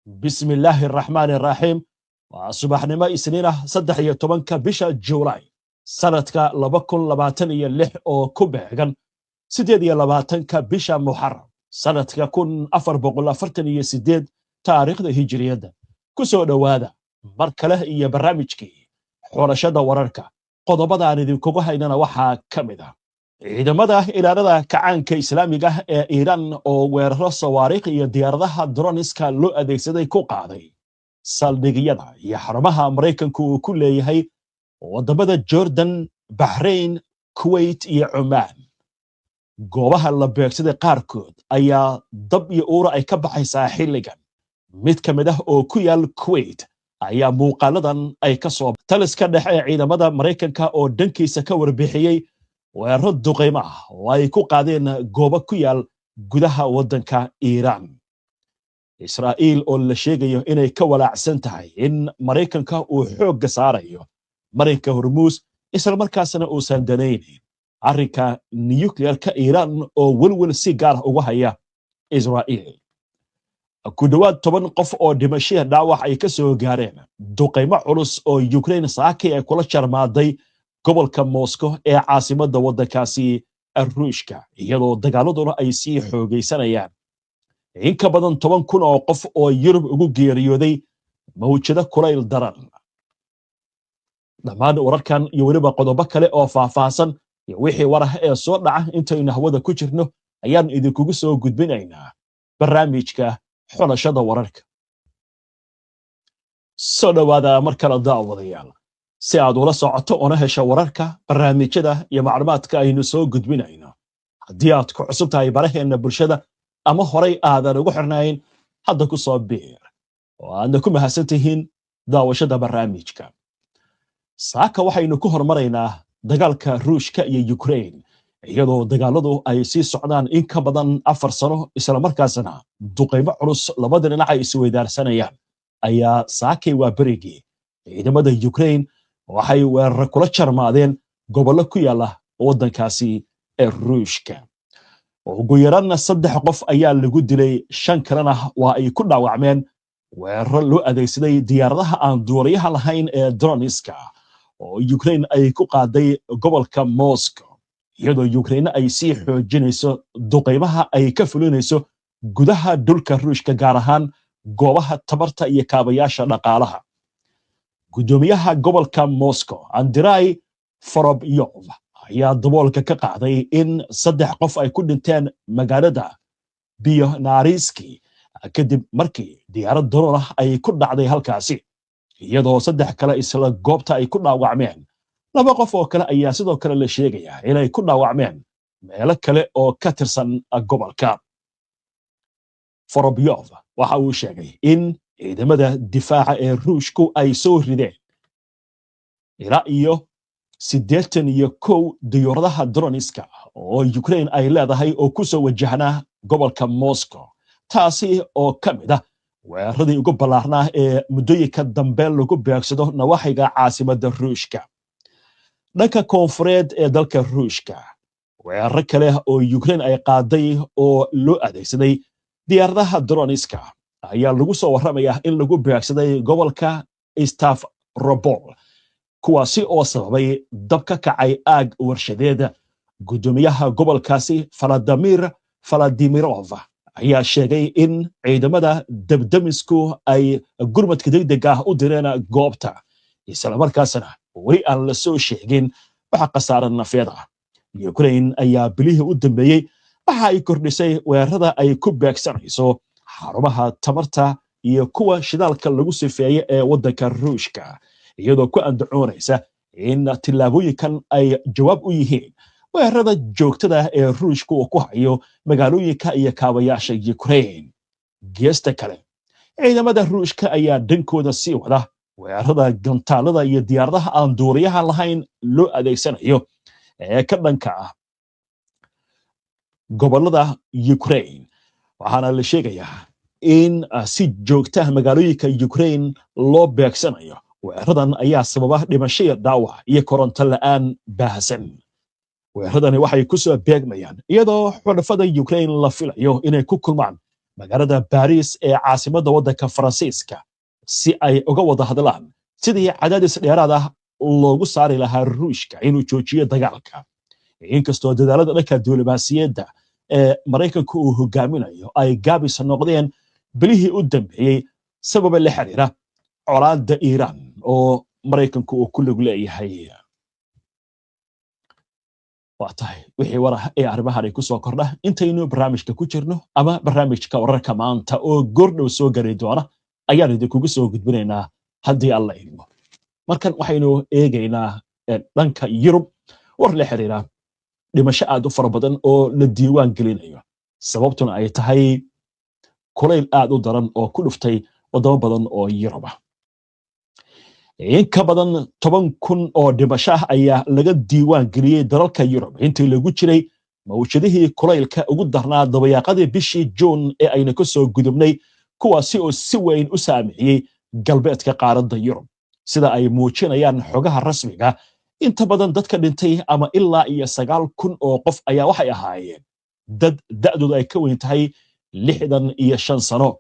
بسم الله الرحمن الرحيم وصباحنما إسنينه صدح يتوبنك بشا جولاي سنتك لبكن لباتن يلح أو كوبهغن سيديد يلباتنك بشا محرم سنتك كن أفر بقول فرتن يسيديد تاريخ الهجرية كسو دوادا مركله إيا برامجكي حورشada wararka qodobada aan idin kugu haynana waxa kamida ciidamada ilaalada kacaanka islaamiga ah ee Iran oo weeraro sawaariikh iyo diyaaradaha droniska loo adeegsaday ku qaaday saldhigyada iyo xarumaha Mareykanku uu ku leeyahay wadamada Jordan, Bahrain, Kuwait iyo Oman. goobaha la beegsaday qaarkood ayaa dab iyo uur ay ka baxaysaa xilligan. mid kamid ah oo ku yaal Kuwait ayaa muuqaaladan ay ka soo taliska dhexe ee ciidamada Mareykanka oo dhankiisa ka warbixiyay weeraro duqeymo ah oo ay ku qaadeen goobo ku yaal gudaha wadanka Iran. Israa'iil oo la sheegayo inay ka walaacsan tahay in Mareykanka uu xoog saarayo marinka Hormuz isla markaasna uu sandanaynin arrinka nuclear-ka Iran oo walwal si gaar ah uga haya Israa'iil. ku dhawaad 10 qof oo dhimasho dhaawac ay ka soo gaareen duqeymo culus oo Ukraine saakay ay kula jarmaaday gobolka Moscow ee caasimadda wadankaasi Ruushka iyadoo dagaaladuna ay sii xoogaysanayaan. in ka badan 10,000 oo qof oo Yurub ugu geeriyooday mawjado kulayl daran. dhammaan wararkan iyo weliba qodobo kale oo faahfaahsan iyo wixii war ah ee soo dhaca intaynu hawada ku jirno ayaan idinkugu soo gudbinaynaa barnaamijka xulashada wararka. soo dhawaada mar kale daawadayaal si aad ula socoto oo hesho wararka barnaamijyada iyo macluumaadka aynu soo gudbinayno. haddii aad ku cusub tahay baraheena bulshada ama horay aadan ugu xirnayn hadda ku soo biir oo aadna ku mahadsantihiin daawashada barnaamijka. saaka waxaynu ku hormaraynaa dagaalka Ruushka iyo Ukraine iyadoo dagaaladu ay sii socdaan in ka badan 4 sano isla markaasna duqeymo culus labada dhinac ay isu weydaarsanayaan ayaa saakay waa berigii ciidamada Ukraine waxay weerar kula jarmaadeen gobollo ku yaala wadankaasi ee Ruushka. ugu yaraan 3 qof ayaa lagu dilay 5 kalena waa ay ku dhaawacmeen weeraro loo adeegsaday diyaaradaha aan duuliyaha lahayn ee droniska oo Ukraine ay ku qaaday gobolka Moscow iyadoo Ukraine ay sii xoojinayso duqeymaha ay ka fulinayso gudaha dhulka Ruushka gaar ahaan goobaha tabarta iyo kaabayaasha dhaqaalaha. gudoomiyaha gobolka Moscow Andrei Vorobyov ayaa daboolka ka qaaday in 3 qof ay ku dhinteen magaalada Bionariski kadib markii diyaarad drone ah ay ku dhacday halkaasi iyadoo 3 kale isla goobta ay ku dhaawacmeen. 2 qof oo kale ayaa sidoo kale la sheegaya inay ku dhaawacmeen meelo kale oo ka tirsan gobolka. Vorobyov waxa uu sheegay in ciidamada difaaca ee Ruushku ay soo rideen ilaa iyo 81 diyaaradaha droniska oo Ukraine ay leedahay oo ku soo wajahnaa gobolka Moscow, taasi oo kamid ah weeraradii ugu ballaarnaa ee muddooyinka dambe lagu beegsado nawaaxiga caasimadda Ruushka. dhanka koonfureed ee dalka Ruushka weeraro kale oo Ukraine ay qaaday oo loo adeegsaday diyaaradaha droniska ayaa lagu soo waramayaa in lagu beegsaday gobolka Stavropol kuwaasi oo sababay dab ka kacay aag warshadeed. gudoomiyaha gobolkaasi Vladimirov ayaa sheegay in ciidamada dabdamisku ay gurmadka degdeg ah u direen goobta isla markaasna weli aan la soo sheegin waxa khasaaran nafeed ah. Ukraine ayaa bilihii u dambeeyay waxa ay kordhisay weerarada ay ku beegsanayso xarumaha tamarta iyo kuwa shidaalka lagu sifeeyay ee wadanka Ruushka iyadoo ku andacoonaysa in tillaabooyinkan ay jawaab u yihiin weerarada joogtada ee Ruushka uu ku hayo magaalooyinka iyo kaabayaasha Ukraine. geesta kale ciidamada Ruushka ayaa dhankooda sii wada weerarada gantaalada iyo diyaaradaha aan duuliyaha lahayn loo adeegsanayo ee ka dhanka ah gobolada Ukraine. waxaana la sheegayaa in si joogta ah magaalooyinka Ukraine loo beegsanayo. weeraradan ayaa sababa dhimasho dhaawac iyo koronto la'aan baahsan. weeraradani waxay ku soo beegmayaan iyadoo xulafada Ukraine la filayo inay ku kulmaan magaalada Paris ee caasimadda waddanka Faransiiska si ay uga wada hadlaan sidii cadaadis dheeraad ah loogu saari lahaa Ruushka inuu joojiyo dagaalka. Inkastoo dadaalada dhanka diblomaasiyadda ee Maraykanku uu hogaaminayo ay gaabis noqdeen bilihii u dambeeyey sababa la xiriira colaadda Iiraan oo Maraykanku uu ku lug leeyahay. waa tahay wixii war ah ee arrimahan ay ku soo kordha intaynu barnaamijka ku jirno ama barnaamijka wararka maanta oo goordhow soo gari doona ayaan idinkugu soo gudbinaynaa haddii alla idmo. markan waxaynu eegaynaa dhanka Yurub war la xiriira dhimasho aad u fara badan oo la diiwaan gelinayo sababtuna ay tahay kulayl aad u daran oo ku dhuftay wadamo badan oo Yurub ah. in ka badan 10,000 oo dhimasho ah ayaa laga diiwaan geliyey dalalka Yurub intii lagu jiray mawjadihii kulaylka ugu darnaa dabayaaqadii bishii Juun ee ayna ka soo gudubnay kuwaasi oo si weyn u saameeyey galbeedka qaaradda Yurub sida ay muujinayaan xogaha rasmiga. inta badan dadka dhintay ama ilaa iyo 9,000 oo qof ayaa waxay ahaayeen dad da'doodu ay ka weyn tahay 65 sano.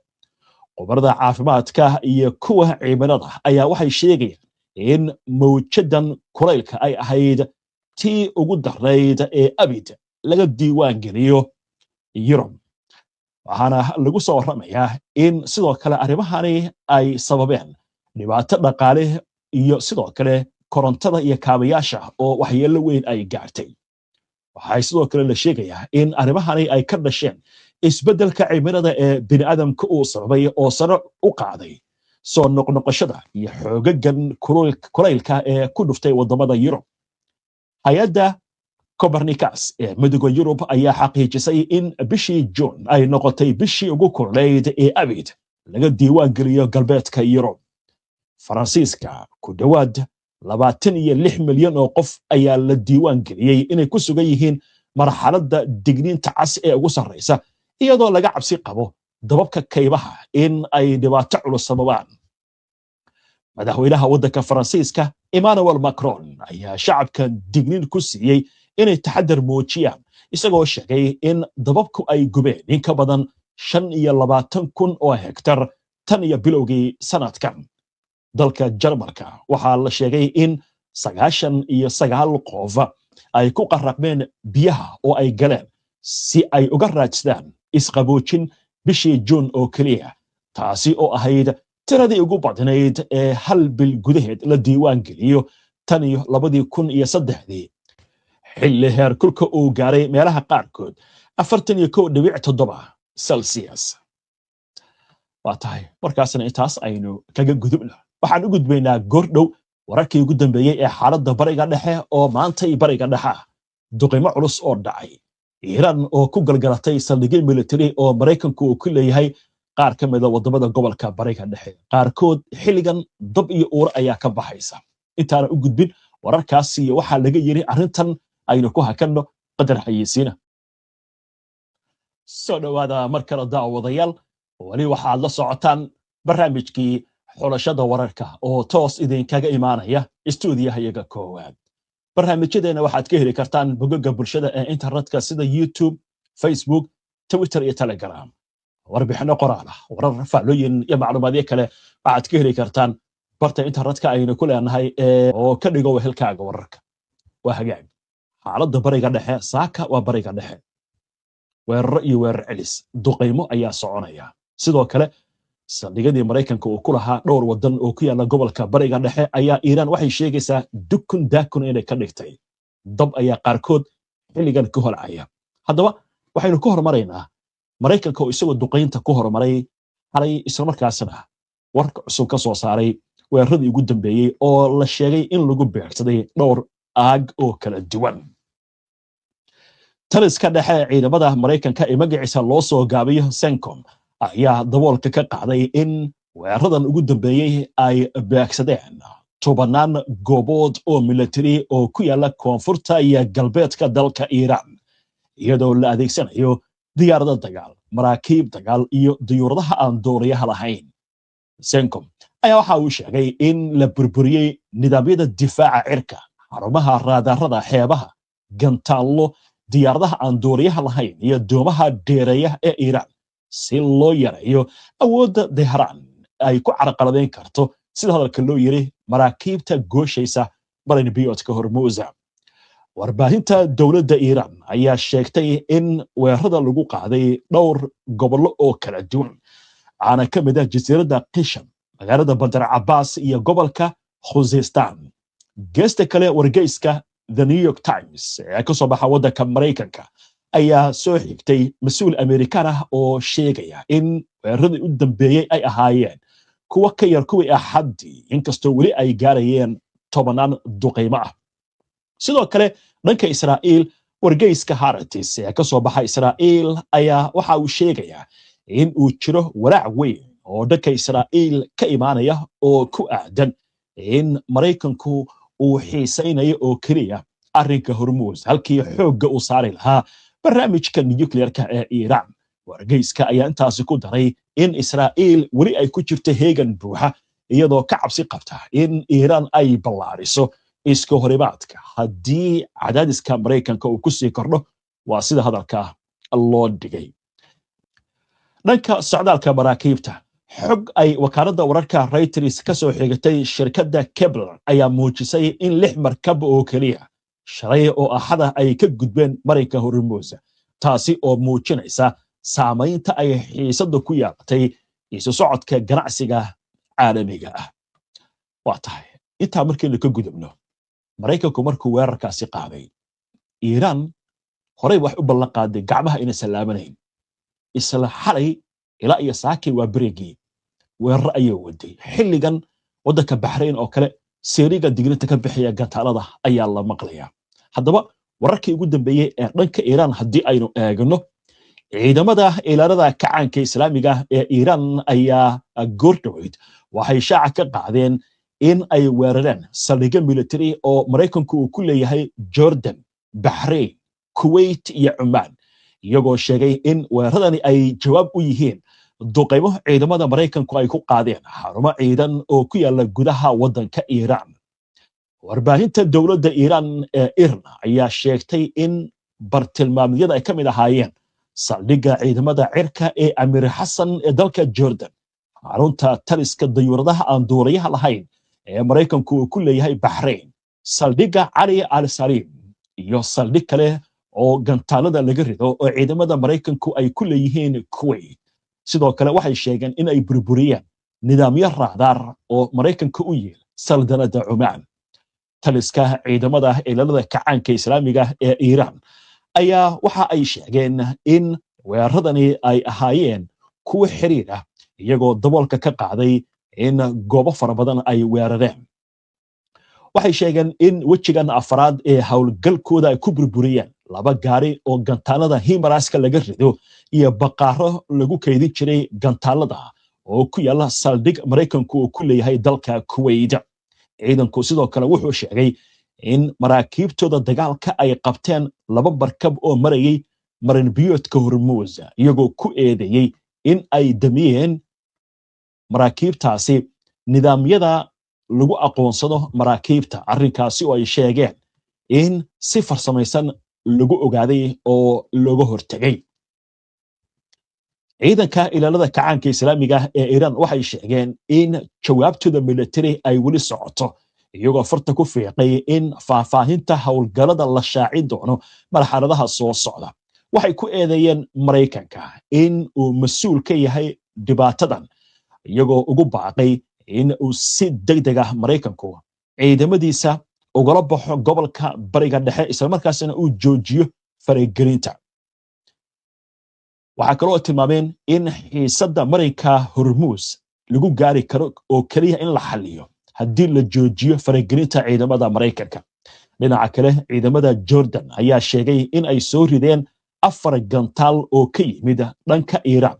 khubarada caafimaadka iyo kuwa cimilada ayaa waxay sheegayaan in mawjadan kulaylka ay ahayd tii ugu darnayd ee abid laga diiwaan geliyo Yurub. waxaana lagu soo warramayaa in sidoo kale arrimahani ay sababeen dhibaato dhaqaale iyo sidoo kale korontada iyo kaabayaasha oo waxyeello weyn ay gaartay. waxay sidoo kale la sheegayaa in arrimahani ay ka dhasheen isbeddelka cimilada ee bini'aadamka uu sababay oo sare u qaaday soo noqnoqoshada iyo xoogagan kulaylka ee ku dhuftay wadamada Yurub. hay-adda Copernicus ee midowga Yurub ayaa xaqiijisay in bishii Juun ay noqotay bishii ugu kulayd ee abid laga diiwaan geliyo galbeedka Yurub. Faransiiska ku dhawaad 26 milyan oo qof ayaa la diiwaan geliyey inay ku sugan yihiin marxaladda digniinta cas ee ugu sarreysa iyadoo laga cabsi qabo dababka kaymaha in ay dhibaato culus sababaan. madaxweynaha waddanka Faransiiska Emmanuel Macron ayaa shacabka digniin ku siiyey inay taxadar muujiyaan isagoo sheegay in dababku ay gubeen in ka badan 25,000 oo hektar tan iyo bilowgii sanadkan. dalka Jarmalka waxaa la sheegay in 99 qof ay ku qarraqmeen biyaha oo ay galeen si ay uga raadsadaan isqaboojin bishii Juun oo kaliya, taasi oo ahayd tiradii ugu badnayd ee hal bil gudaheed la diiwaan geliyo tan iyo 2003 xilli heerkulka uu gaaray meelaha qaarkood 41.7 Celsius. waa tahay markaasna intaas aynu kaga gudubno. waxaan u gudbaynaa goordhow wararkii ugu dambeeyey ee xaaladda bariga dhexe oo maantay bariga dhexe duqeymo culus oo dhacay. Iiraan oo ku galgalatay saldhigyo military oo Maraykanku uu ku leeyahay qaar ka mid ah wadamada gobolka bariga dhexe. qaarkood xilligan dab iyo uur ayaa ka baxaysa. intaana u gudbin wararkaasi waxaa laga yiri arrintan aynu ku hakanno qadar xayeysiina. soo dhawaada mar kale daawadayaal, wali waxaad la socotaan barnaamijkii xulashada wararka oo toos idinkaga imaanaya istuudiyahayaga koowaad. barnaamijyadeena waxaad ka heli kartaan bogagga bulshada ee internetka sida YouTube, Facebook, Twitter iyo Telegram. warbixino qoraal ah, warar faallooyin iyo macluumaadyo kale waxaad ka heli kartaan barta internetka aynu ku leenahay oo ka dhigo wehelkaaga wararka. waa hagaag xaaladda bariga dhexe saaka waa bariga dhexe. weeraro iyo weerar celis duqeymo ayaa soconaya. sidoo kale saldhigyadii Maraykanka uu ku lahaa dhowr wadan oo ku yaala gobolka bariga dhexe ayaa Iiraan waxay sheegaysaa dukun daakun inay ka dhigtay. dab ayaa qaarkood xilligan ka holcaya. haddaba waxaynu ku hormaraynaa Maraykanka oo isagoo duqeynta ku hormaray xalay isla markaasna warka cusub ka soo saaray weeraradii ugu dambeeyey oo la sheegay in lagu beegsaday dhowr aag oo kala duwan. taliska dhexe ciidamada Maraykanka ee magaciisa loo soo gaabiyo CENTCOM ayaa daboolka ka qaaday in weeraradan ugu dambeeyey ay beegsadeen 10 goobood oo military oo ku yaala koonfurta iyo galbeedka dalka Iiraan iyadoo la adeegsanayo diyaarado dagaal, maraakiib dagaal iyo diyuuradaha aan dooriyaha lahayn. CENTCOM ayaa waxa uu sheegay in la burburiyey nidaamyada difaaca cirka, xarumaha raadarada xeebaha, gantaallo, diyaaradaha aan dooriyaha lahayn iyo doomaha dheereeya ee Iiraan si loo yareeyo awoodda Tehran ay ku carqaladeyn karto sida hadalka loo yiri maraakiibta gooshaysa marin biyoodka Hormuz. Warbaahinta dowladda Iran ayaa sheegtay in weerarada lagu qaaday dhowr gobollo oo kala duwan aana ka mid ah jasiiradda Qisham, magaalada Bandar Abbas iyo gobolka Khuzestan. Geesta kale wargeyska The New York Times ee ka soo baxa waddanka Mareykanka ayaa soo xigtay mas'uul Amerikaan ah oo sheegaya in weeraradii u dambeeyay ay ahaayeen kuwa ka yar kuwii Axaddii, inkastoo weli ay gaarayeen 10 duqeymo ah. sidoo kale dhanka Israa'iil wargeyska Haaretz ee ka soo baxa Israa'iil ayaa waxa uu sheegayaa in uu jiro walaac weyn oo dhanka Israa'iil ka imaanaya oo ku aadan in Mareykanku uu xiisaynayo oo kaliya arrinka Hormuz halkii xoogga uu saari lahaa barnaamijka nuclearka ee Iran. wargeyska ayaa intaasi ku daray in Israa'iil weli ay ku jirto heegan buuxa iyadoo ka cabsi qabta in Iran ay ballaariso iska horimaadka haddii cadaadiska Mareykanka uu ku sii kordho. waa sida hadalka loo dhigay. dhanka socdaalka maraakiibta, xog ay wakaaladda wararka Reuters ka soo xigatay shirkadda Kepler ayaa muujisay in 6 markab oo kaliya shalay oo Axada ay ka gudbeen marinka Hormuz, taasi oo muujinaysa saamaynta ay xiisadda ku yeelatay isu socodka ganacsiga caalamiga ah. waa tahay intaa markii la ka gudubno, Mareykanku markuu weerarkaasi qaaday, Iran horey wax u ballan qaaday gacmaha inay salaamanayn. isla xalay ilaa iyo saakay waa bareegii weerar ayay waday. xilligan waddanka Bahrain oo kale seeriga digniinta ka bixiya gantaalada ayaa la maqlayaa. haddaba wararkii ugu dambeeyay ee dhanka Iran haddii aynu eegno, ciidamada ilaalada kacaanka Islaamiga ee Iran ayaa goordhaweyd waxay shaaca ka qaadeen in ay weerareen saldhigyo military oo Mareykanku uu ku leeyahay Jordan, Bahrain, Kuwait iyo Oman, iyagoo sheegay in weeraradani ay jawaab u yihiin duqeymo ciidamada Mareykanku ay ku qaadeen xarumo ciidan oo ku yaala gudaha waddanka Iran. warbaahinta dowladda Iran ee IRNA ayaa sheegtay in bartilmaameedyada ay ka mid ahaayeen saldhigga ciidamada cirka ee Amir Hassan ee dalka Jordan, xarunta taliska dayuuradaha aan duuliyaha lahayn ee Mareykanku uu ku leeyahay Bahrain, saldhigga Ali al-Salim iyo saldhig kale oo gantaalada laga rido oo ciidamada Mareykanku ay ku leeyihiin Kuwait. sidoo kale waxay sheegeen in ay burburiyeen nidaamyo raadaar oo Mareykanka u yeel saldanada Oman. taliska ciidamada ilaalada kacaanka Islaamiga ee Iran ayaa waxa ay sheegeen in weeraradani ay ahaayeen kuwa xiriir ah, iyagoo daboolka ka qaaday in goobo fara badan ay weerareen. waxay sheegeen in wejigan afraad ee howlgalkooda ay ku burburiyeen 2 gaari oo gantaalada Himaraska laga rido iyo baqaaro lagu kaydin jiray gantaalada oo ku yaala saldhig Mareykanku uu ku leeyahay dalka Kuwait. ciidanku sidoo kale wuxuu sheegay in maraakiibtooda dagaalka ay qabteen 2 markab oo marayay marin biyoodka Hormuz, iyagoo ku eedeeyay in ay damiyeen maraakiibtaasi nidaamyada lagu aqoonsado maraakiibta, arrinkaasi oo ay sheegeen in si farsamaysan lagu ogaaday oo looga hortagay. ciidanka ilaalada kacaanka Islaamiga ee Iran waxay sheegeen in jawaabtooda military ay weli socoto, iyagoo farta ku fiiqay in faahfaahinta howlgalada la shaacin doono marxaladaha soo socda. waxay ku eedeeyeen Mareykanka in uu mas'uul ka yahay dhibaatadan, iyagoo ugu baaqay in uu si degdeg ah Mareykanku ciidamadiisa ugala baxo gobolka bariga dhexe, isla markaasina uu joojiyo faragelinta. waxaa kaloo tilmaameen in xiisadda marinka Hormuz lagu gaari karo oo kaliya in la xalliyo haddii la joojiyo faragelinta ciidamada Mareykanka. dhinaca kale, ciidamada Jordan ayaa sheegay in ay soo rideen 4 gantaal oo ka yimid dhanka Iran,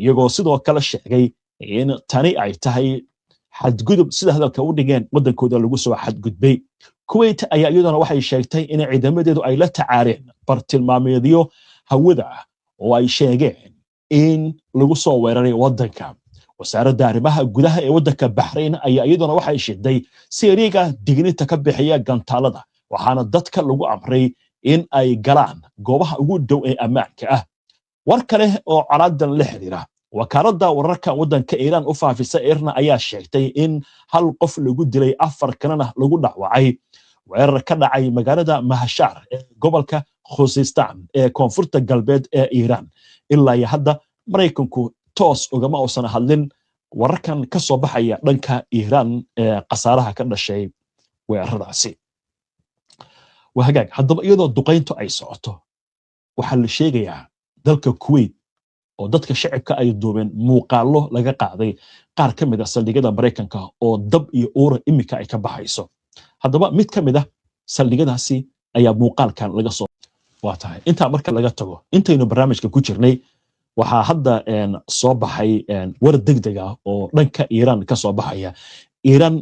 iyagoo sidoo kale sheegay in tani ay tahay xadgudub sida hadalka u dhigeen waddankooda lagu soo xadgudbay. Kuwait ayaa iyaduna waxay sheegtay in ciidamadeedu ay la tacaaleen bartilmaameedyo hawada ah oo ay sheegeen in lagu soo weeraray waddanka. wasaaradda arrimaha gudaha ee waddanka Bahrain ayaa iyaduna waxay shiday seeriga digniinta ka bixiya gantaalada, waxaana dadka lagu amray in ay galaan goobaha ugu dhow ee ammaanka ah. warkale oo calaadan la xiriira wakaaladda wararka waddanka Iiraan u faafisa Irna ayaa sheegtay in hal qof lagu dilay 4 kalena lagu dhacwacay weerar ka dhacay magaalada Mahashar ee gobolka Khuzestan ee koonfurta galbeed ee Iiraan ilaa hadda Mareykanku toos ugama uusan hadlin wararkan ka soo baxaya dhanka Iiraan ee qasaaraha ka dhashay weeraradaasi wahagaag haddaba iyadoo duqeyntu ay socoto waxa la sheegayaa dalka Kuwait oo dadka shacabka ay duubeen muuqaalo laga qaaday qaar ka mid ah saldhigyada Mareykanka oo dab iyo uur imika ay ka baxayso haddaba mid ka mid ah saldhigyadaasi ayaa muuqaalkan laga soo waatahay inta marka laga tago intaynu barnaamijka ku jirnay waxa hadda soo baxay war degdeg ah oo dhanka Iiraan ka soo baxaya Iiraan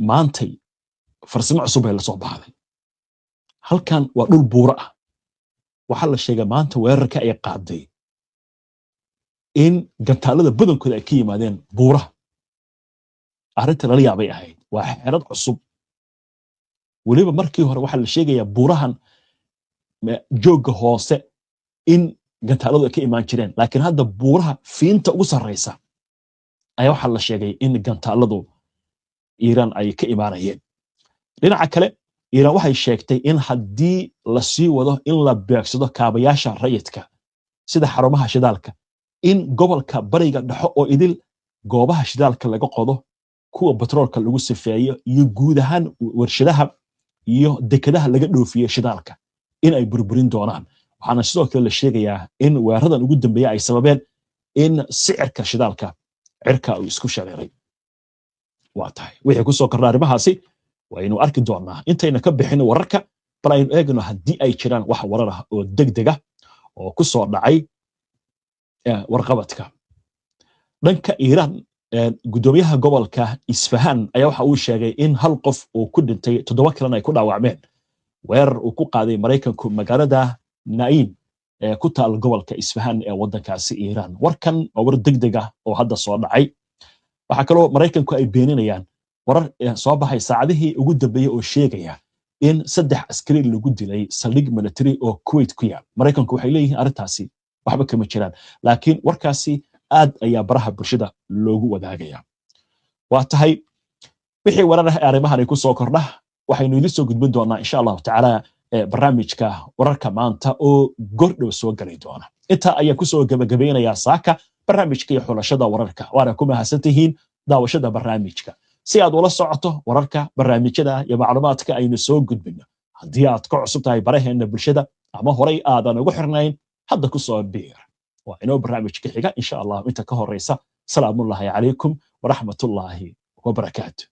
maantay farsamo cusub ay la soo baxday halkan waa dhul buuro ah waxa la sheegay maanta weerarka ay qaaday in gantaalada badankooda ay ka yimaadeen buuraha arrinta la yaabay ahayd waa xeelad cusub waliba markii hore waxa la sheegayaa buurahan jooga hoose in gantaaladu ay ka imaan jireen laakiin hadda buuraha fiinta ugu sarreysa ayaa waxa la sheegay in gantaaladu Iiraan ay ka imaanayeen dhinaca kale Iiraan waxay sheegtay in haddii la sii wado in la beegsado kaabayaasha rayidka sida xarumaha shidaalka in gobolka bariga dhaxo oo idil goobaha shidaalka laga qodo kuwa batroolka lagu sifeeyo iyo guud ahaan warshadaha iyo dekedaha laga dhoofiyo shidaalka in ay burburin doonaan waxaana sidoo kale la sheegayaa in weeraradan ugu dambeeyay ay sababeen in sicirka shidaalka cirka uu isku shareeray waa tahay wixii ku soo kordhay arrimahaasi waynu arki doonaa intayna ka bixin wararka bal aynu eegno haddii ay jiraan wax warar ah oo degdeg ah oo ku soo dhacay warqabadka dhanka Iiraan gudoomiyaha gobolka Isfahan ayaa waxa uu sheegay in hal qof uu ku dhintay 7 kalena ay ku dhaawacmeen weerar uu ku qaaday Mareykanku magaalada Nain ee ku taal gobolka Isfahan ee waddankaasi Iiraan warkan waa war degdeg ah oo hadda soo dhacay waxa kale oo Mareykanku ay beeninayaan warar soo baxay saacadihii ugu dambeeyay oo sheegaya in 3 askari lagu dilay saldhig military oo Kuwait ku yaal Mareykanku waxay leeyihiin arrintaasi waxba kama jiraan laakiin warkaasi aad ayaa baraha bulshada loogu wadaagaya waa tahay wixii warar ah arrimahan ku soo kordha waxaynu idin soo gudbin doonaa insha Allah taala barnaamijka wararka maanta oo gordhow soo galay doona inta ayaa ku soo gabagabeynaya saaka barnaamijka iyo xulashada wararka waana ku mahadsantihiin daawashada barnaamijka si aad ula socoto wararka barnaamijyada iyo macluumaadka aynu soo gudbino haddii aad ka cusub tahay baraheena bulshada ama horay aadan ugu xirnayn hadda ku soo biir waa inoo barnaamijka xiga insha Allah inta ka horeysa salaamullaahi calaykum wa rahmatullaahi wa barakaatuh